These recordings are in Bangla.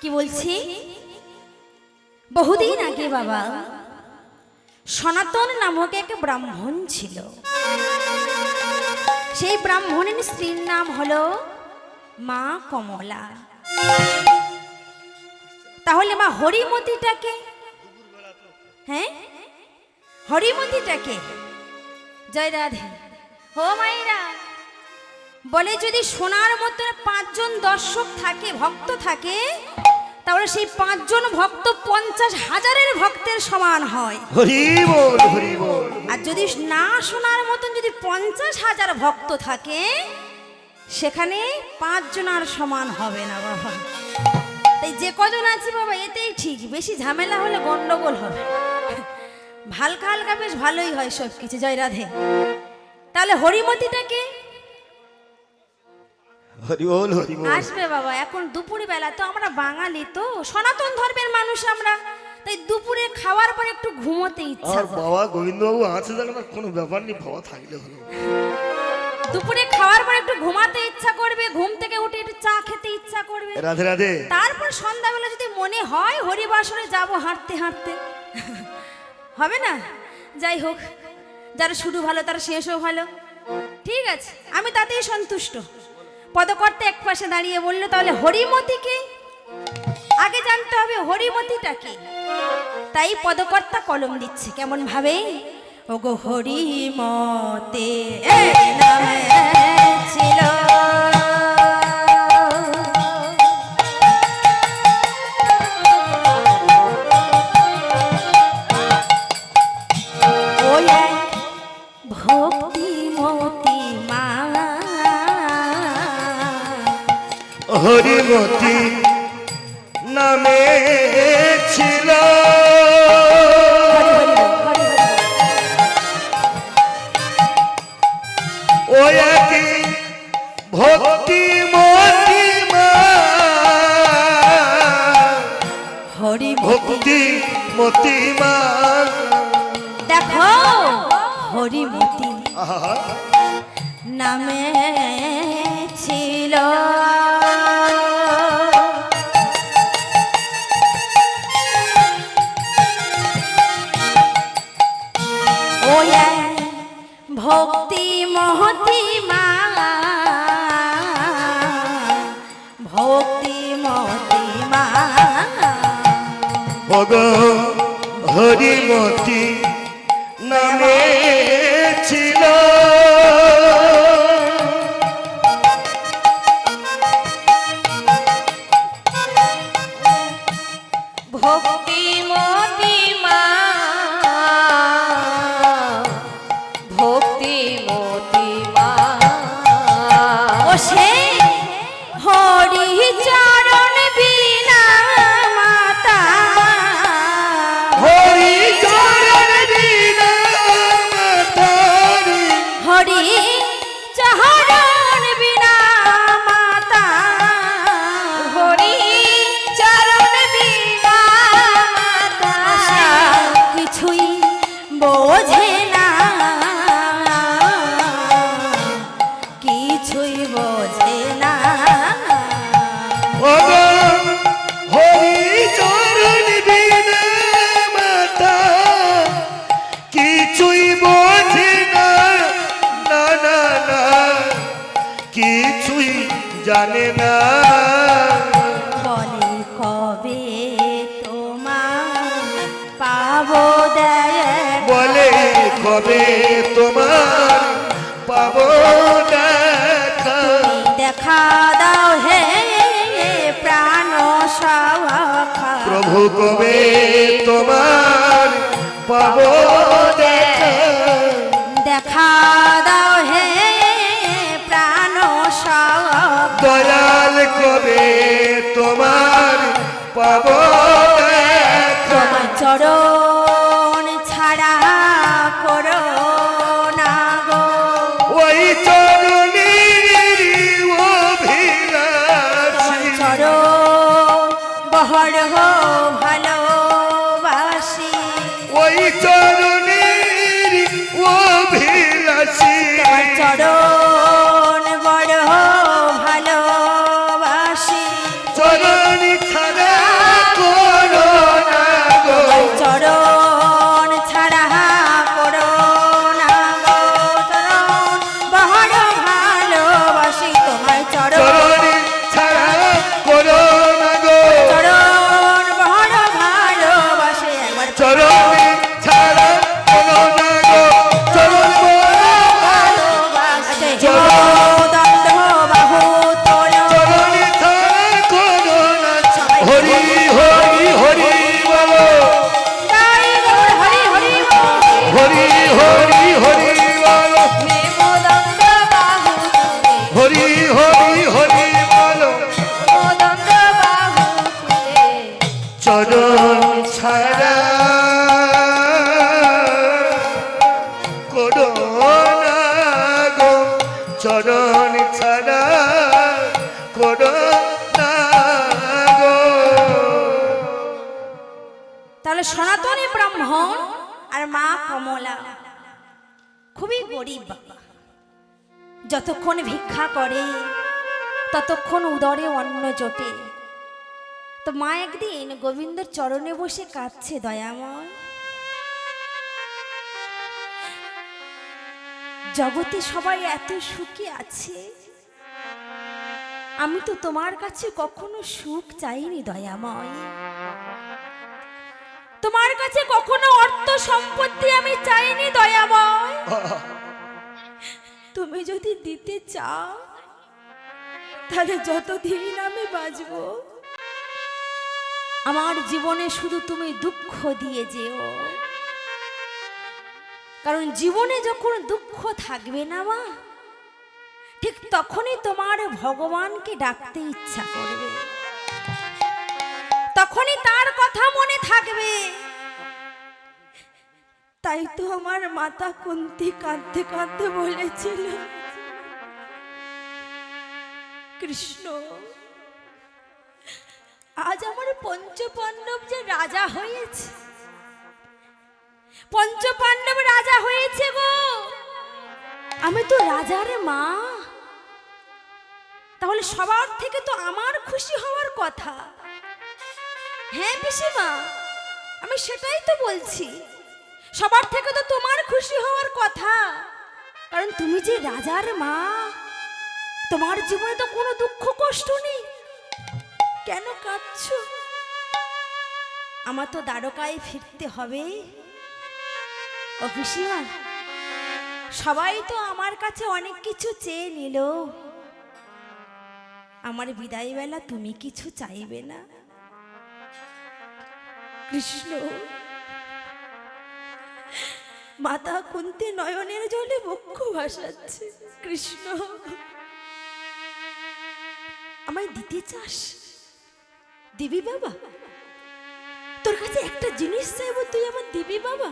কি বলছি? বহুদিন আগে বাবা সনাতন নামক এক ব্রাহ্মণ ছিল। সেই ব্রাহ্মণের স্ত্রীর নাম হলো মা কমলা। তাহলে মা হরিমতিটাকে, হ্যাঁ হরিমতিটাকে, জয় রাধে। ও মায়েরা, বলে যদি সোনার মতো 5 জন দর্শক থাকে, ভক্ত থাকে, তাহলে সেই 5 জন ভক্ত 50,000 ভক্তের সমান হয়। হরি বল হরি বল। আর যদি না সোনার মতন যদি 50,000 ভক্ত থাকে, সেখানে 5 জনার সমান হবে না বাবা। তাই যে কজন আছে বাবা এতেই ঠিক, বেশি ঝামেলা হলে গন্ডগোল হবে। হালকা হালকা বেশ ভালোই হয় সব কিছু। জয় রাধে। তাহলে হরিমতিটাকে হরি বল হরি বল। আসবে বাবা। এখন দুপুরে বেলা তো, আমরা বাঙালি তো সনাতন ধর্মের মানুষ আমরা, তাই দুপুরে খাওয়ার পর একটু ঘুমোতে ইচ্ছা আর করে। বাবা গোবিন্দবাবু আছে জানো না, কোনো ব্যাপার নেই, বাবা থাকলে হলো। দুপুরে খাওয়ার পর একটু ঘুমাতে ইচ্ছা করবে, ঘুম থেকে উঠে একটু চা খেতে ইচ্ছা করবে। রাধে রাধে। তারপর সন্ধ্যাবেলা যদি মনে হয় হরিবাসরে যাব হাঁটতে হাঁটতে, হবে না? যাই হোক, যার শুরু ভালো তার শেষও ভালো। ঠিক আছে, আমি তাতেই সন্তুষ্ট। পদকর্তা এক পাশে দাঁড়িয়ে বললো, তাহলে হরিমতিকে আগে জানতে হবে হরিমতিটাকে। তাই পদকর্তা কলম দিচ্ছে কেমন ভাবে, ওগো হরিমতে নামে ছিল ওই এক ভক্তিমতী মা, হরিমতি নামে ছিল ও একই ভক্তিমতি মা, হরিমতি ভক্তিমতি মা। দেখো হরিমতি আহা, নামে ছিল ওই এক ভক্তি মহতি মা, ভক্তি মহতি মা। ভগো হরিমতি নামে ছিল ভক্তিমতী মা, ভক্তিমতী মা। ও সে হরি চরণ বিনা মাতা, হরি চরণ বিনা মাতারি, হরি চরণ বিনা মাতা, হরি চরণ বিনা মাতা। কিছুই বোঝে না, কিছুই বোঝে না। ওগো হরি চরণ বিনা মাতা, কিছুই বোঝে না, না না না, কিছুই জানে না। বলে কবে তোমার পাবো দেয়, বলে কবে তোমার পাবো দেখা, দেখা দাও হে প্রাণ সখা। প্রভু কবে তোমার পাবো দেখা, দেখা দাও হে প্রাণ সখা। দয়াল কবে তোমার পাবো দেখা, তোমার চরণ ছাড়া করো না গো, ওই চরণের অভিলাষী, চরণ বহর হো ভালোবাসি। ওই চরণের অভিলাষী, তোমার চরণ বড় ভালোবাসি। চরণ ছাড়া তাহলে সনাতনী ব্রাহ্মণ আর মা কমলা খুবই গরিব বাবা। যতক্ষণ ভিক্ষা করে ততক্ষণ উদরে অন্ন জোটে। তো মা একদিন গোবিন্দর চরণে বসে কাঁদছে, দয়াময় জগতে সবাই এত সুখী আছে, আমি তো তোমার কাছে কখনো সুখ চাইনি দয়াময়। তোমার কাছে কখনো অর্থ সম্পত্তি আমি চাইনি দয়াময়। তুমি যদি দিতে চাও তাহলে যতদিন আমি বাঁচবো আমার জীবনে শুধু তুমি দুঃখ দিয়ে যেও। কারণ জীবনে যখন দুঃখ থাকবে না মা, ঠিক তখনই তোমার ভগবানকে ডাকতে ইচ্ছা করবে, তখনই তার কথা মনে থাকবে। তাই তো আমার মাতা কুন্তী কাঁদতে কাঁদতে বলেছিল, কৃষ্ণ আজ আমার পঞ্চপাণ্ডব যে রাজা হয়েছে, পঞ্চপাণ্ডব রাজা হয়েছে গো, আমি তো রাজার মা, তাহলে সবার থেকে তো আমার খুশি হওয়ার কথা। হ্যাঁ পিসিমা, আমি সেটাই তো বলছি, সবার থেকে তো তোমার খুশি হওয়ার কথা, কারণ তুমি যে রাজার মা, তোমার জীবনে তো কোনো দুঃখ কষ্ট নেই, কেন কাঁদছো? আমার তো দ্বারকায় ফিরতে হবে। ও পিসিমা, সবাই তো আমার কাছে অনেক কিছু চেয়ে নিল, আমার বিদায় বেলা তুমি কিছু চাইবে না? কৃষ্ণ, মাতা কুন্তী নয়নের জলে বক্ষ ভাসাচ্ছে। কৃষ্ণ, আমায় দিতে চাস? দিবি বাবা? তোর কাছে একটা জিনিস চাইবো, তুই আমার দিবি বাবা?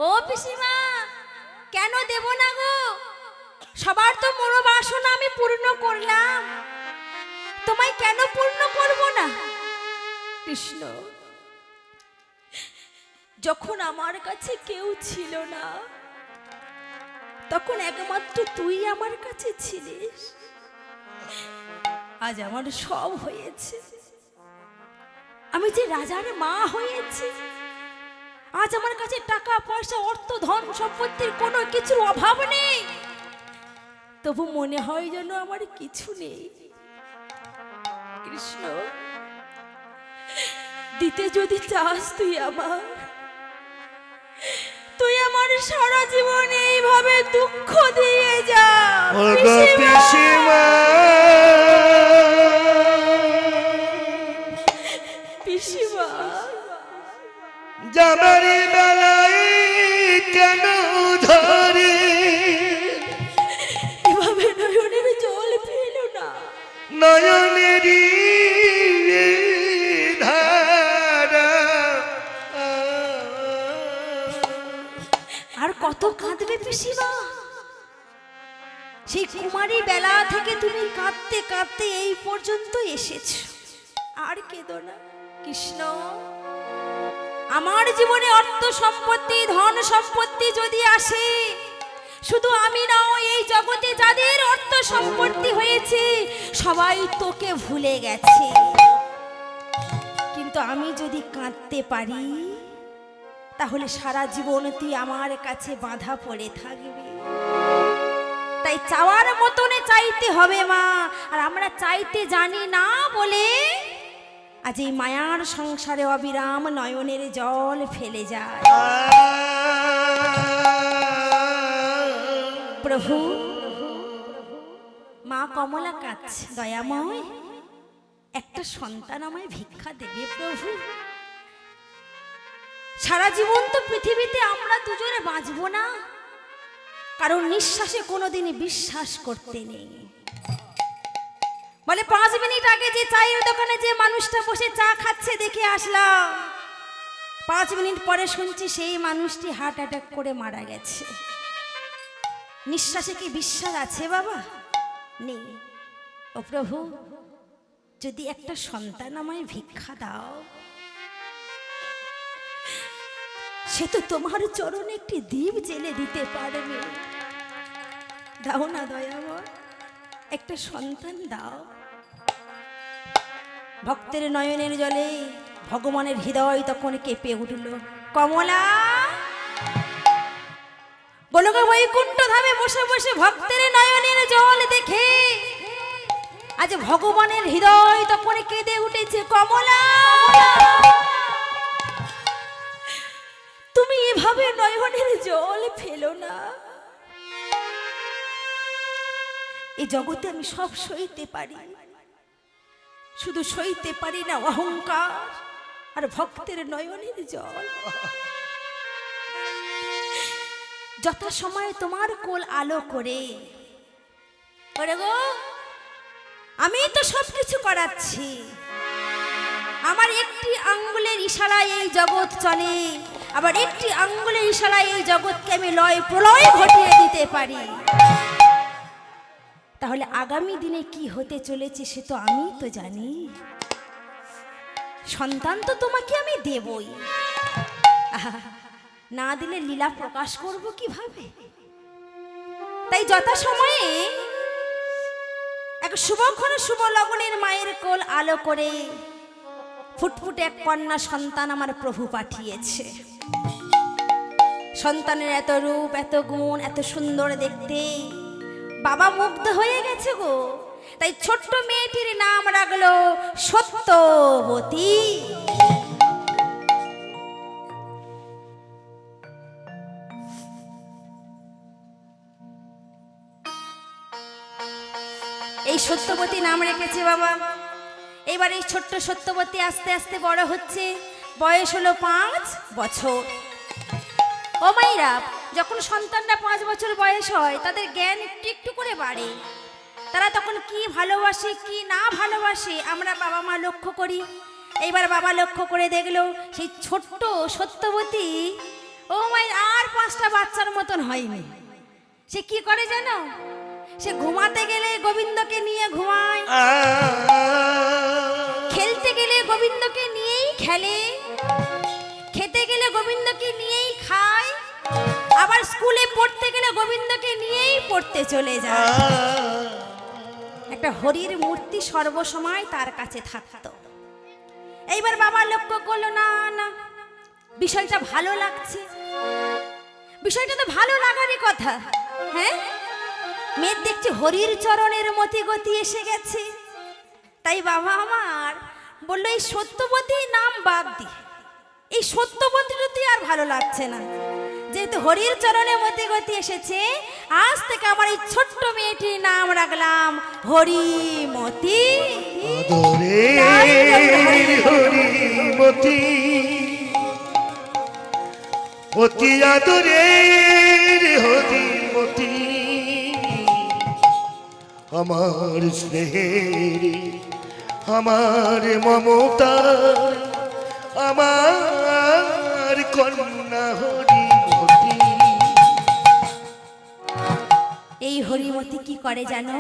ও পিসিমা, কেন দেব না গো? সবার তো মনোবাসনা আমি পূর্ণ করলাম, তোমায় কেন পূর্ণ করব না? কৃষ্ণ, যখন আমার কাছে কেউ ছিল না, তখন একমাত্র তুই আমার কাছে ছিলিস। আজ আমার সব হয়েছে, আমি যে রাজার মা হয়েছি, আজ আমার কাছে টাকা পয়সা অর্থ ধন সম্পত্তির কোনো কিছুর অভাব নেই, তবু মনে হয় যেন আমার কিছু নেই। কৃষ্ণ, দিতে যদি চাস তুই আমার সারা জীবন এইভাবে দুঃখ দিয়ে যা। পিসিমা, জামারি বেলায় কেন ধরে এভাবে নয়নের জল ফেলো না। নয়নেরই ধারা আর কত কাঁদবে পিসিমা? সেই কুমারী বেলা থেকে তুমি কাঁদতে কাঁদতে এই পর্যন্ত এসেছো, আর কেঁদো না। কৃষ্ণ, আমার জীবনে অর্থ সম্পত্তি ধন সম্পত্তি যদি আসে, শুধু আমি নাও, এই জগতে যাদের অর্থ সম্পত্তি হয়েছে সবাই তোকে ভুলে গেছে, কিন্তু আমি যদি কাঁদতে পারি তাহলে সারা জীবন তুই আমার কাছে বাঁধা পড়ে থাকবি। তাই চাওয়ার মতনে চাইতে হবে মা, আর আমরা চাইতে জানি না বলে আজ এই মায়ার সংসারে অবিরাম নয়নের জল ফেলে যায়। প্রভু, মা কমলা কাঁদছে, দয়াময় একটা সন্তান আমায় ভিক্ষা দেবে প্রভু। সারা জীবন তো পৃথিবীতে আমরা দুজনে বাঁচবো না, কারণ নিঃশ্বাসে কোনোদিনই বিশ্বাস করতে নেই। বলে 5 মিনিট আগে যে চায়ের দোকানে যে মানুষটা বসে চা খাচ্ছে দেখে আসলাম, 5 মিনিট পরে শুনছি সেই মানুষটি হার্ট অ্যাটাক করে মারা গেছে। নিঃশ্বাসে কি বিশ্বাস আছে বাবা? নেই। ও প্রভু, যদি একটা সন্তান আমায় ভিক্ষা দাও, সে তো তোমার চরণে একটি দ্বীপ জেলে দিতে পারবে। দাও না দয়াময়, একটা সন্তান দাও। ভক্তের নয়নের জলে ভগবানের হৃদয় তখন কেঁপে উঠল। কমলা গোলক বৈকুণ্ঠ ধামে বসে বসে ভক্তের নয়নের জল দেখে আজ ভগবানের হৃদয় তখন কেঁদে উঠেছে। কমলা, তুমি এভাবে নয়নের জল ফেলো না। এই জগতে আমি সব সইতে পারি, শুধু সইতে পারি না অহংকার আর ভক্তের নয়নের জল। যথা সময় তোমার কোল আলো করে ওরে গো, আমি তো সবকিছু করাচ্ছি। আমার একটি আঙ্গুলের ইশারায় এই জগৎ চলে, আবার একটি আঙ্গুলের ইশারায় এই জগৎকে আমি লয় প্রলয় ঘটিয়ে দিতে পারি। তাহলে আগামী দিনে কি হতে চলেছে সে তো আমি তো জানি। সন্তান তো তোমাকে আমি দেবই, না দিলে লীলা প্রকাশ করব কিভাবে? তাই যথা সময়ে এক শুভক্ষণ শুভ লগনের মায়ের কোল আলো করে ফুটফুটে এক কন্যা সন্তান আমার প্রভু পাঠিয়েছে। সন্তানের এত রূপ, এত গুণ, এত সুন্দর দেখতে বাবা মুগ্ধ হয়ে গেছে গো। তাই ছোট্ট মেয়েটির নাম রাখলো সত্যবতী। এই সত্যবতী নাম রেখেছে বাবা। এবার এই ছোট্ট সত্যবতী আস্তে আস্তে বড় হচ্ছে, বয়স হলো 5 বছর। ও মাইরা, যখন সন্তানরা 5 বছর বয়স হয় তাদের জ্ঞান একটু একটু করে বাড়ে। তারা তখন কি ভালোবাসে কি না ভালোবাসে আমরা বাবা মা লক্ষ্য করি। এইবার বাবা লক্ষ্য করে দেখলো সেই ছোট্ট সত্যবতী ও মাই আর 5টা বাচ্চার মতন হয়নি। সে কি করে জানো? সে ঘুমাতে গেলে গোবিন্দকে নিয়ে ঘুমায়, খেলতে গেলে গোবিন্দকে নিয়েই খেলে, খেতে গেলে গোবিন্দকে নিয়েই খায়, আবার স্কুলে পড়তে গেলে গোবিন্দকে নিয়েই পড়তে চলে যায়। একটা হরির মূর্তি সর্বসময় তার কাছে থাকতো। এইবার বাবা লক্ষ্য করলো না না, বিষয়টা ভালো লাগছে, বিষয়টা তো ভালো লাগারই কথা। হ্যাঁ, মেয়ে দেখছি হরির চরণের মতি গতি এসে গেছে। তাই বাবা আমার বললো এই সত্যবতী নাম বাদ দি, এই সত্যবতীটি আর ভালো লাগছে না। যেহেতু হরির চরণে মতি গতি এসেছে, আজ থেকে আমার এই ছোট্ট মেয়েটির নাম রাখলাম হরিমতি। হরিমতি, অতি আদরের হরিমতি, আমার স্নেহের, আমার মমতা, আমার কন্যা হরিমতি। এই হরিমতি কি করে জানো?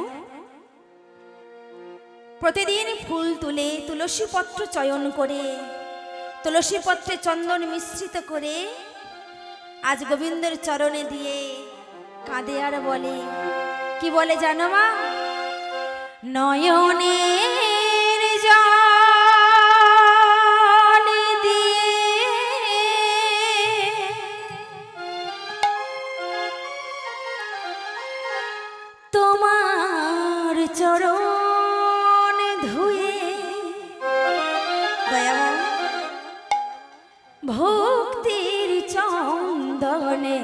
প্রতিদিন ফুল তুলে তুলসী পত্র চয়ন করে তুলসী পত্রে চন্দন মিশ্রিত করে আজ গোবিন্দের চরণে দিয়ে কাঁদে আর বলে, কি বলে জানো মা? নয়নের জল দিয়ে তোমার চরণ ধুয়ে দয়াময় ভক্তির চন্দনে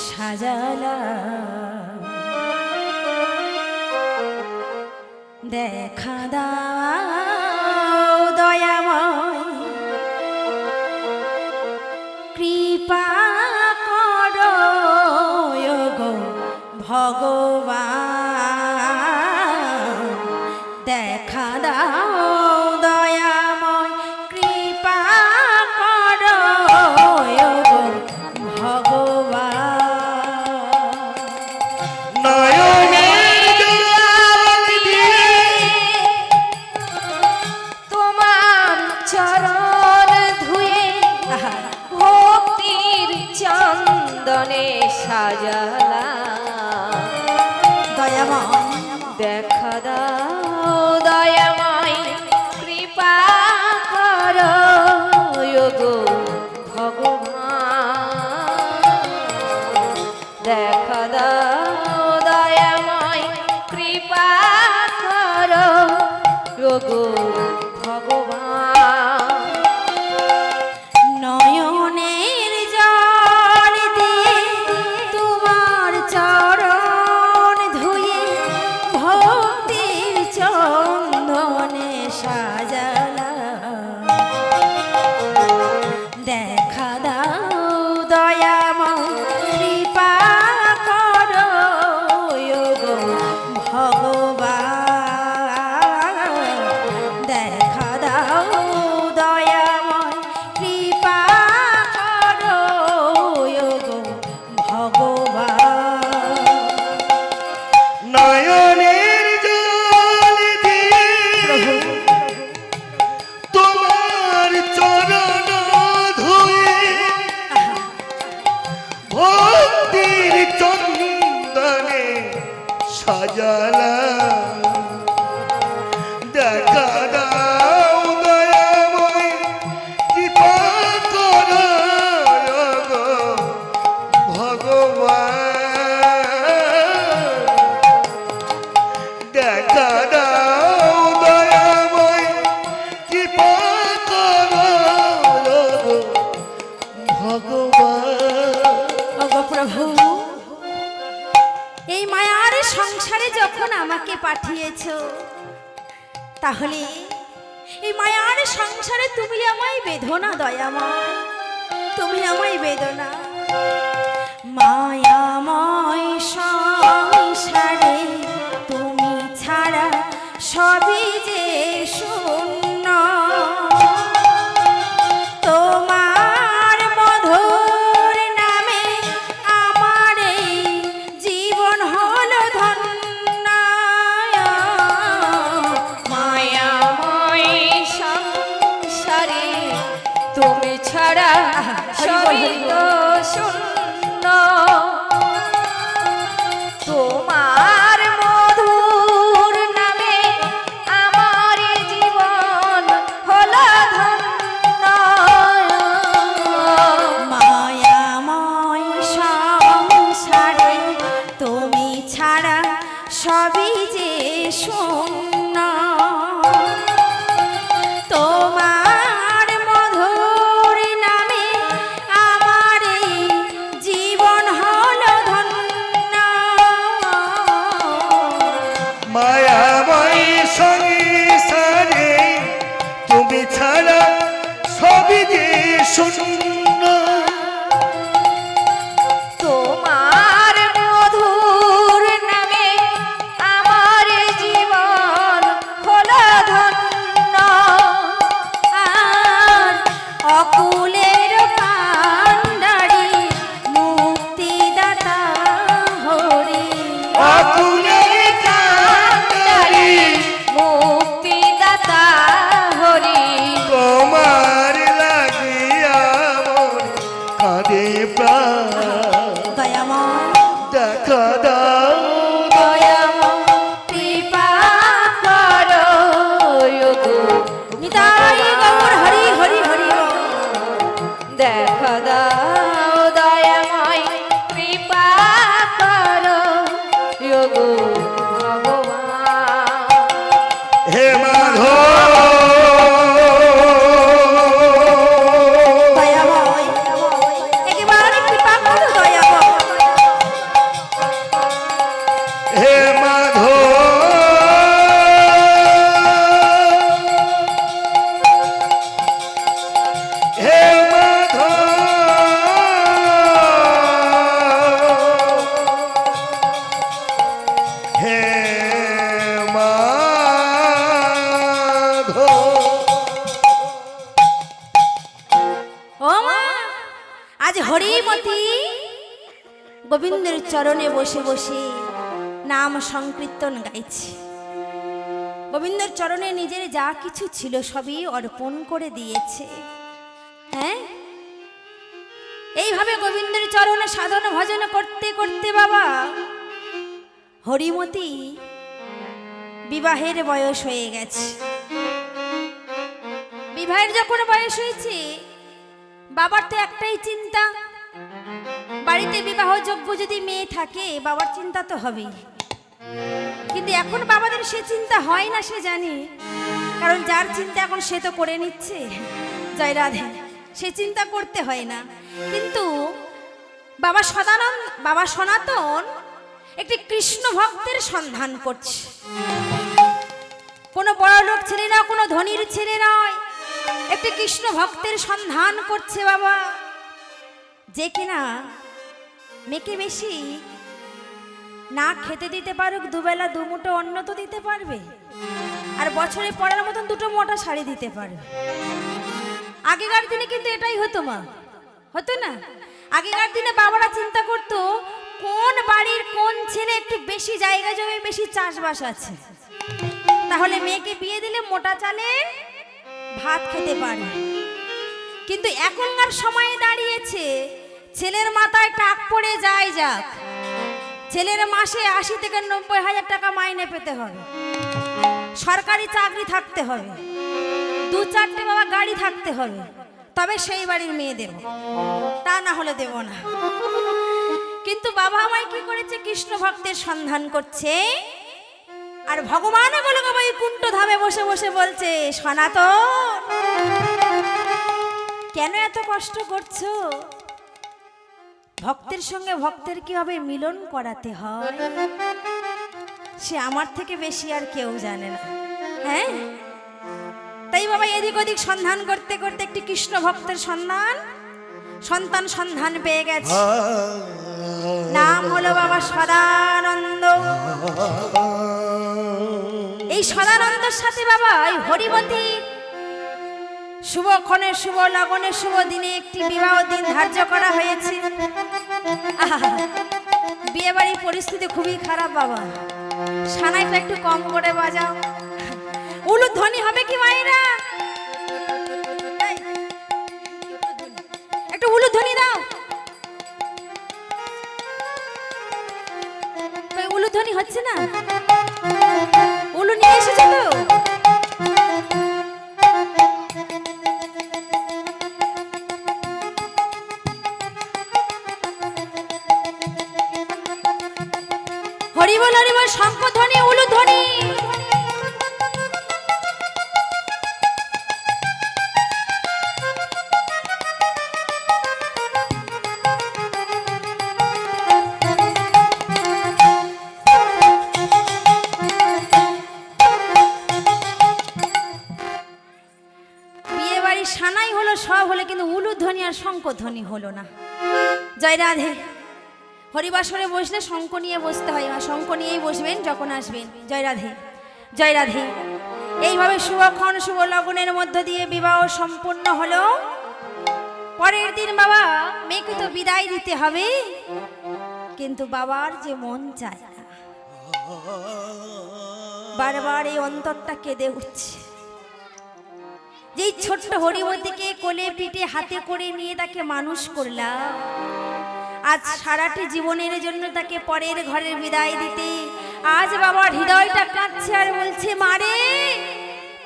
সাজালা, দেখা দাও দয়াময়, কৃপা করো গো ভগবান, দেখা দাও দয়াময়, কৃপা করো গো ভগবান। তোমার চরণ ধুয়ে ভক্তি চন্দনে সাজালা দয়াময় দেখা দাও দয়াময় কৃপা করো গো ভগবান দেখা দাও দয়াময় কৃপা করো গো ভগবান নয়নের জল দিয়ে তোমার চরণ ধুয়ে ভক্তির চন্দনে সাজালা দেখা দাও দয়াময় কৃপা করো গো ভগবান দেখা দাও দয়াময় কৃপা করো গো ভগবান নয়নের জল দিয়ে তোমার চরণ ধুয়ে ভক্তির চন্দনে সাজালা দেখা দাও দয়াময় কৃপা করো গো ভগবান দেখা দাও দয়াময় কৃপা করো গো ভগবান ওগো প্রভু এই মায়ার সংসারে যখন আমাকে পাঠিয়েছো তাহলে এই মায়ার সংসারে তুমি আমায় বেদনা দয়াময় তুমি আমায় বেদনা মায়াময় সংসারে তুমি ছাড়া সবই যে শূন্য তোমার মধুর নামে আমার এই জীবন হলো ধন্য মায়াময় সংসারে তুমি ছাড়া সবই তো শূন্য তোমার মধুর নামে আমার জীবন হলো ধন্য মায়াময় সংসারে তুমি ছাড়া সবই যে শূন্য তোমার মধুর নামে আমার এই জীবন হলো ধন্য মায়াময় সংসারে তুমি ছাড়া সবই যে শূন্য তোমার মধুর নামে আমার জীবন হলো ধন্য আর অকুলের কান্ডারি মুক্তিদাতা হরি অকুলের কান্ডারি মুক্তিদাতা হরি তোমার লাগিয়া মন কাঁদে প্রাণ দয়াময় দেখা দাও দয়াময় কৃপা করো গো নিতাই গৌর হরি হরি হরি দেখা দাও দয়াময় কৃপা করো গো ভগবান হে মাধব দয়াময় একেবারে কৃপা করো দয়াময় হে মাধব হে মাধব হে মাধব ও মা আজ হরিমতি গোবিন্দের চরণে বসে বসে নাম সংকীর্তন গাইছে। গোবিন্দর চরণে নিজের যা কিছু ছিল সবই অর্পণ করে দিয়েছে। হ্যাঁ এইভাবে গোবিন্দের চরণে সাধন ভজন করতে করতে বাবা হরিমতি বিবাহের বয়স হয়ে গেছে। বিবাহের যখন বয়স হয়েছে বাবার তো একটাই চিন্তা, বাড়িতে বিবাহযোগ্য যদি মেয়ে থাকে বাবার চিন্তা তো হবেই। কিন্তু এখন বাবাদের সে চিন্তা হয় না, সে জানে, কারণ যার চিন্তা এখন সে তো করে নিচ্ছে। জয় রাধে, সে চিন্তা করতে হয় না। কিন্তু বাবা সনাতন একটি কৃষ্ণ ভক্তের সন্ধান করছে। কোনো বড় লোক ছেলে না, কোনো ধনীর ছেলে নয়, একটি কৃষ্ণ ভক্তের সন্ধান করছে বাবা, যে কিনা মেয়েকে বেশি না খেতে দিতে পারুক, দুবেলা দুমুঠো অন্ন তো দিতে পারবে, আর বছরে পড়ার মতন দুটো মোটা শাড়ি দিতে পারবে। আগেকার দিনে কিন্তু এটাই হতো মা, হতো না? আগেকার দিনে বাবারা চিন্তা করতো কোন বাড়ির কোন ছেলে একটু বেশি জায়গা জমি, বেশি চাষবাস আছে, তাহলে মেয়েকে বিয়ে দিলে মোটা চালে ভাত খেতে পারবে। কিন্তু এখনকার সময়ে দাঁড়িয়েছে ছেলের মাথায় টাক পড়ে যায় যাক, ছেলের মাসে 80 থেকে 90 হাজার টাকা মাইনে পেতে হবে, সরকারি চাকরি থাকতে হবে, 2-4টে বাবা গাড়ি থাকতে হবে, তবে সেই বাড়ির মেয়ে দেব, তা না হলে দেব না। কিন্তু বাবা আমায় কি করেছে, কৃষ্ণ ভক্তের সন্ধান করছে, আর ভগবান বলে ওই কুণ্ঠ ধামে বসে বসে বলছে, সনাতন কেন এত কষ্ট করছো? ভক্তের সঙ্গে ভক্তের কিভাবে মিলন করাতে হয় সে আমার থেকে বেশি আর কেউ জানে না। হ্যাঁ, তাই বাবা এদিক ওদিক সন্ধান করতে করতে একটি কৃষ্ণ ভক্তের সন্তান সন্ধান পেয়ে গেছে। নাম হলো বাবা সদানন্দ। এই সদানন্দের সাথে বাবা এই হরিমতি শুভক্ষণে, শুভ লগনে, শুভ দিনে একটি বিবাহ দিন ধার্য করা হয়েছে। বিয়ে বাড়ির পরিস্থিতি খুবই খারাপ বাবা, সানাইটা একটু কম করে বাজাও। উলুধ্বনি হবে কি মায়েরা? একটু উলুধ্বনি দাও। উলুধ্বনি হচ্ছে না? উলু নিয়ে এসেছো তো? হরিবল হরিবল, শঙ্খধ্বনি, উলুধ্বনি। বিয়ে বাড়ির সানাই হলো, সব হলো, কিন্তু উলুধ্বনি আর শঙ্খধ্বনি হলো না। জয় রাধে। হরিবাসরে বসলে শঙ্খ নিয়ে বসতে হয়, শঙ্খ নিয়েই বসবেন যখন আসবেন। জয় রাধে, জয় রাধে। এইভাবে শুভক্ষণ, শুভ লগনের মধ্য দিয়ে বিবাহ সম্পূর্ণ হলো। পরের দিন বাবা মেয়েকে তো বিদায় দিতে হবে, কিন্তু বাবার যে মন চায় না, বারবার এই অন্তরটা কেঁদে উঠছে। যেই ছোট্ট হরিমতিকে কোলে পিঠে হাতে করে নিয়ে তাকে মানুষ করলাম, আজ সারাটি জীবনের জন্য তাকে পরের ঘরে বিদায় দিতে আজ বাবার হৃদয়টা কাঁদছে আর বলছে, মারে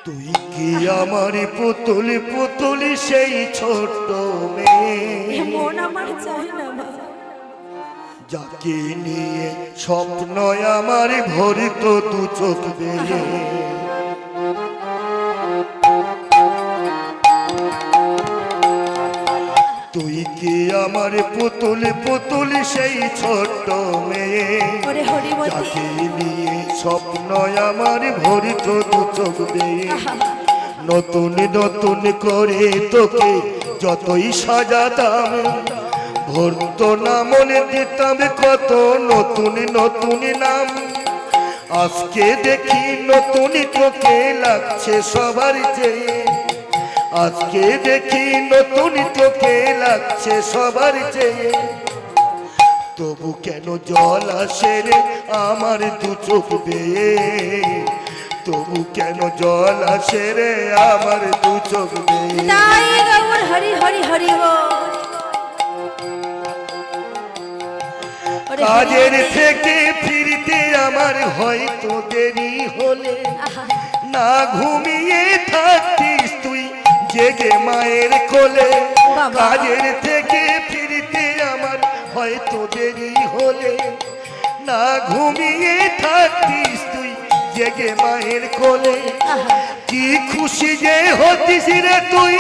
তুই কি আমার পুতুলি পুতুলি সেই ছোট্ট মেয়ে, মন আমার চায় না মা। যাকে নিয়ে স্বপ্ন আমার ভরিত দু চোখ বেয়ে। তুই কি আমার পুতুলি পুতুলি সেই ছোট্ট মেয়ে, ওরে হরিমতি, যাকে নিয়ে স্বপ্ন আমার ভরিত দু চোখ বেয়ে। নতুন নতুন করে তোকে যতই সাজাতাম, ভরত না মনে দিতাম কত নতুন নতুন নাম। আজকে দেখি নতুন তোকে লাগছে সবার চেয়ে, আজকে দেখি নতুন তোকে লাগছে সবার চেয়ে। তবু কেন জল আসে রে আমার দু চোখ বেয়ে, তবু কেন জল আসে রে আমার দু চোখ বেয়ে। তাই গৌর হরি হরি হরি বল। কাজের হরিমতি। থেকে ফিরতে আমার হয়তো দেরি হলে আহা, না ঘুমিয়ে থাকতিস তুই জেগে মায়ের কোলে। বাবা। কাজের থেকে ফিরতে আমার হয়তো দেরি হলে না ঘুমিয়ে থাকতিস তুই জেগে মায়ের কোলে। আহা, কি খুশি যে হতিস রে তুই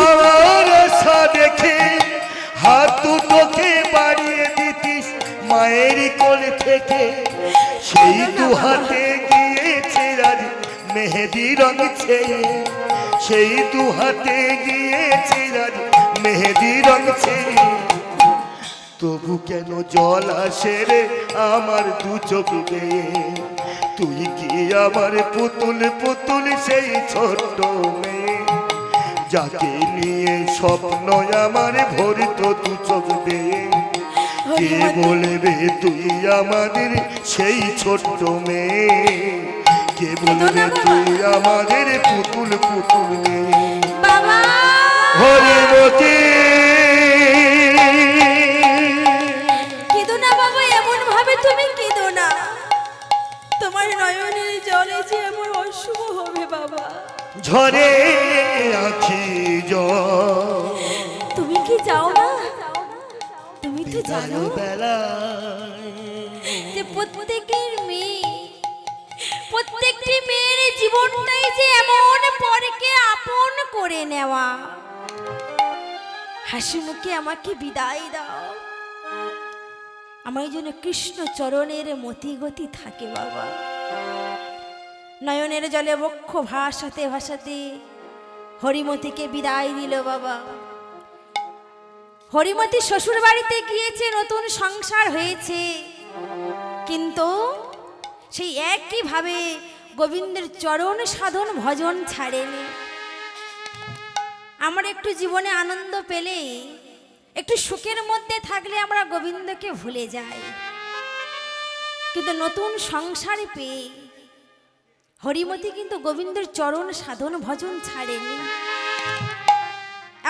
আমার আশা দেখে হাত দুটোকে বাড়িয়ে দিতিস মায়ের কোল থেকে। সেই দু হাতে গিয়েছে আজ মেহেদি রং ছেয়ে, সেই দু হাতে গিয়েছে আজ মেহেদি রং ছেয়ে। তবু কেন জল আসে রে আমার দু চোখ বেয়ে, তুই কি আমার পুতুল পুতুল সেই ছোট্ট মেয়ে, যাকে নিয়ে স্বপ্ন আমার ভরিত দু চোখ বেয়ে। কে বলবে তুই আমাদের সেই ছোট্ট মেয়ে, কে বলবে তুই আমাদের পুতুল পুতুল মেয়ে। বাবা হরিমতি কেঁদো না বাবা, এমন ভাবে তুমি কেঁদো না। তোমার নয়নের জলে যে এমন অশুভ হবে বাবা। ঝরে আখি জল তুমি কি যাও না? তুমি তো জানো বেলায় যে প্রত্যেকের মেয়ে, প্রত্যেকটি মেয়ের জীবনটাই যে এমন পরকে আপন করে নেওয়া। হাসি মুখে আমাকে বিদায় দাও, আমার যেন কৃষ্ণ চরণের মতি গতি থাকে বাবা। নয়নের জলে বক্ষ ভাসাতে ভাসাতে হরিমতিকে বিদায় দিল বাবা। হরিমতি শ্বশুর বাড়িতে গিয়েছে, নতুন সংসার হয়েছে, কিন্তু সেই একই ভাবে গোবিন্দের চরণ সাধন ভজন ছাড়েনি। আমরা একটু জীবনে আনন্দ পেলে, একটু সুখের মধ্যে থাকলে আমরা গোবিন্দকে ভুলে যাই, কিন্তু নতুন সংসার পেয়ে হরিমতি কিন্তু গোবিন্দের চরণ সাধন ভজন ছাড়েনি।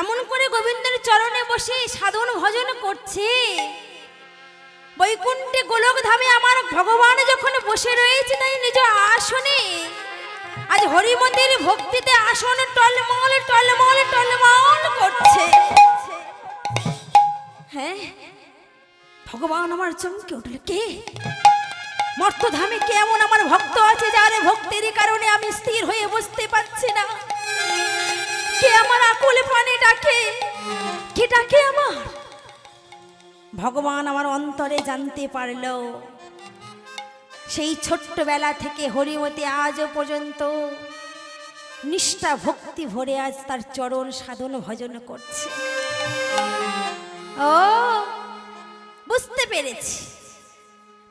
এমন করে গোবিন্দের চরণে বসে সাধন ভজন করছে, বৈকুণ্ঠে গোলক ধামে আমার ভগবান যখন বসে রয়েছে তাই নিজ আসনে, আজ হরিমতির ভক্তিতে আসন টলমল টলমল টলমল করছে। হ্যাঁ, ভগবান আমার চমকে উঠল, কে মর্তধামে কে এমন আমার ভক্ত আছে যার ভক্তির কারণে আমি স্থির হয়ে বসতে পারছি না? কে আমার আকুলে প্রাণে ডাকে, কে ডাকে আমার? ভগবান আমার অন্তরে জানতে পারল। সেই ছোট্টবেলা থেকে হরিমতি আজও পর্যন্ত নিষ্ঠা ভক্তি ভরে আজ তার চরণ সাধন ভজন করছে। ও বুঝতে পেরেছি,